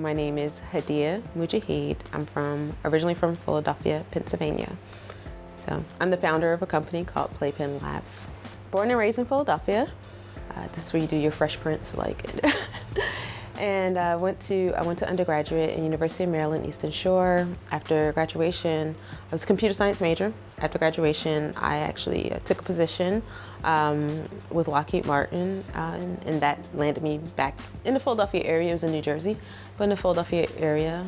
my name is Hadiyah Mujahid. I'm originally from Philadelphia, Pennsylvania. So I'm the founder of a company called Playpen Labs. Born and raised in Philadelphia. This is where you do your Fresh Prince, And I went to undergraduate at University of Maryland, Eastern Shore. After graduation, I was a computer science major. After graduation, I actually took a position with Lockheed Martin, and that landed me back in the Philadelphia area. It was in New Jersey, but in the Philadelphia area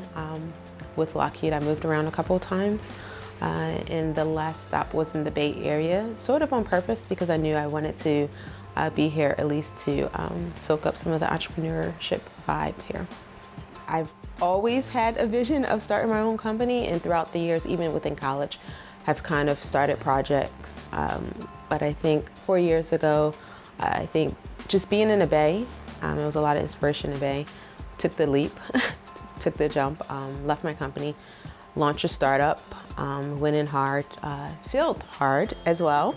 with Lockheed, I moved around a couple of times. And the last stop was in the Bay Area, sort of on purpose because I knew I wanted to be here at least to soak up some of the entrepreneurship vibe here. I've always had a vision of starting my own company, and throughout the years, even within college, have kind of started projects. But I think 4 years ago, I think just being in the Bay, there was a lot of inspiration in the Bay, took the leap, took the jump, left my company, launched a startup, went in hard, failed hard as well.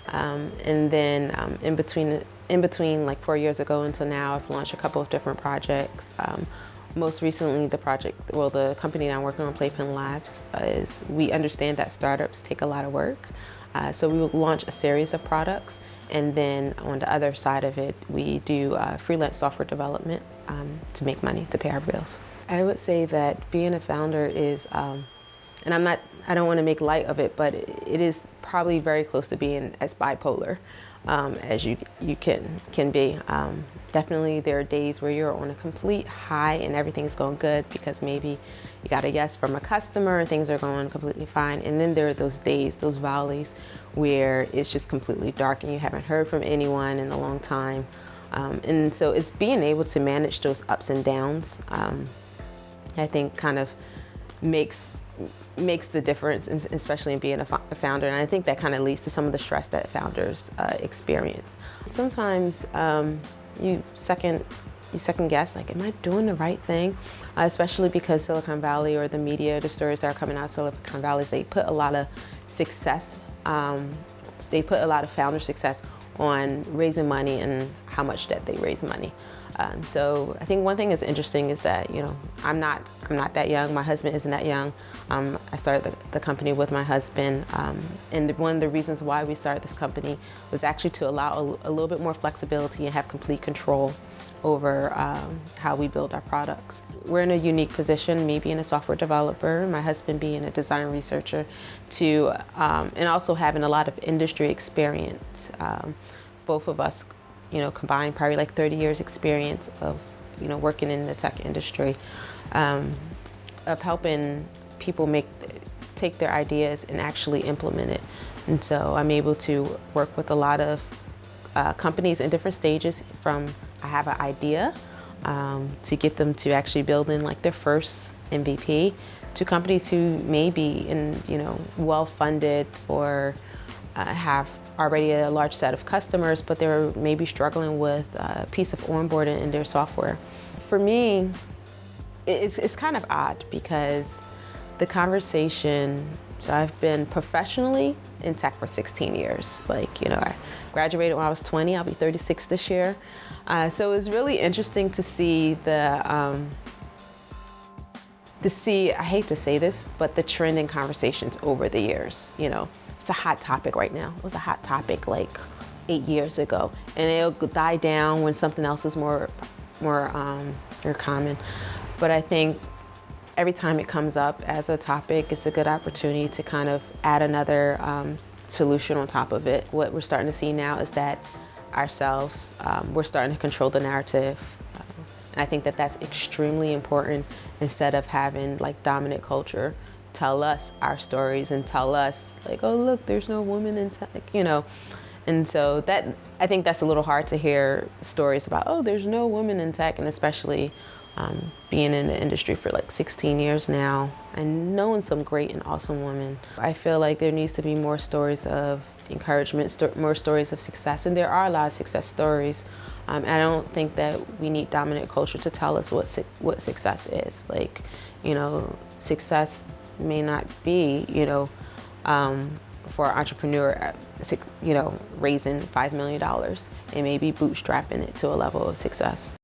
And then in between like 4 years ago until now, I've launched a couple of different projects. Most recently, the company that I'm working on, Playpen Labs, is we understand that startups take a lot of work. So we will launch a series of products. And then on the other side of it, we do freelance software development to make money, to pay our bills. I would say that being a founder is, and I don't want to make light of it, but it is probably very close to being as bipolar as you can be. Definitely there are days where you're on a complete high and everything's going good because maybe you got a yes from a customer and things are going completely fine. And then there are those days, those valleys where it's just completely dark and you haven't heard from anyone in a long time. And so it's being able to manage those ups and downs, I think kind of makes the difference, especially in being a founder. And I think that kind of leads to some of the stress that founders experience. Sometimes you second guess, like, am I doing the right thing? Especially because Silicon Valley or the media, the stories that are coming out of Silicon Valley, they put a lot of success, they put a lot of founder success on raising money and how much that they raise money. So I think one thing that's interesting is that, I'm not that young. My husband isn't that young. I started the company with my husband. And one of the reasons why we started this company was actually to allow a little bit more flexibility and have complete control over how we build our products. We're in a unique position, me being a software developer, my husband being a design researcher, and also having a lot of industry experience. Both of us combined probably like 30 years experience of, working in the tech industry, of helping people take their ideas and actually implement it. And so I'm able to work with a lot of companies in different stages, from I have an idea to get them to actually building like their first MVP, to companies who may be well-funded or have already a large set of customers, but they're maybe struggling with a piece of onboarding in their software. For me, it's kind of odd because the conversation, so I've been professionally in tech for 16 years. I graduated when I was 20, I'll be 36 this year. So it was really interesting to see I hate to say this, but the trend in conversations over the years, it's a hot topic right now. It was a hot topic like 8 years ago, and it'll die down when something else is more common. But I think every time it comes up as a topic, it's a good opportunity to kind of add another solution on top of it. What we're starting to see now is that ourselves, we're starting to control the narrative. And I think that that's extremely important, instead of having like dominant culture tell us our stories and tell us like, oh, look, there's no woman in tech, And so I think that's a little hard to hear stories about, oh, there's no woman in tech, and especially being in the industry for like 16 years now and knowing some great and awesome women. I feel like there needs to be more stories of encouragement, more stories of success, and there are a lot of success stories. And I don't think that we need dominant culture to tell us what success is. Success may not be, for an entrepreneur, raising $5 million. It may be bootstrapping it to a level of success.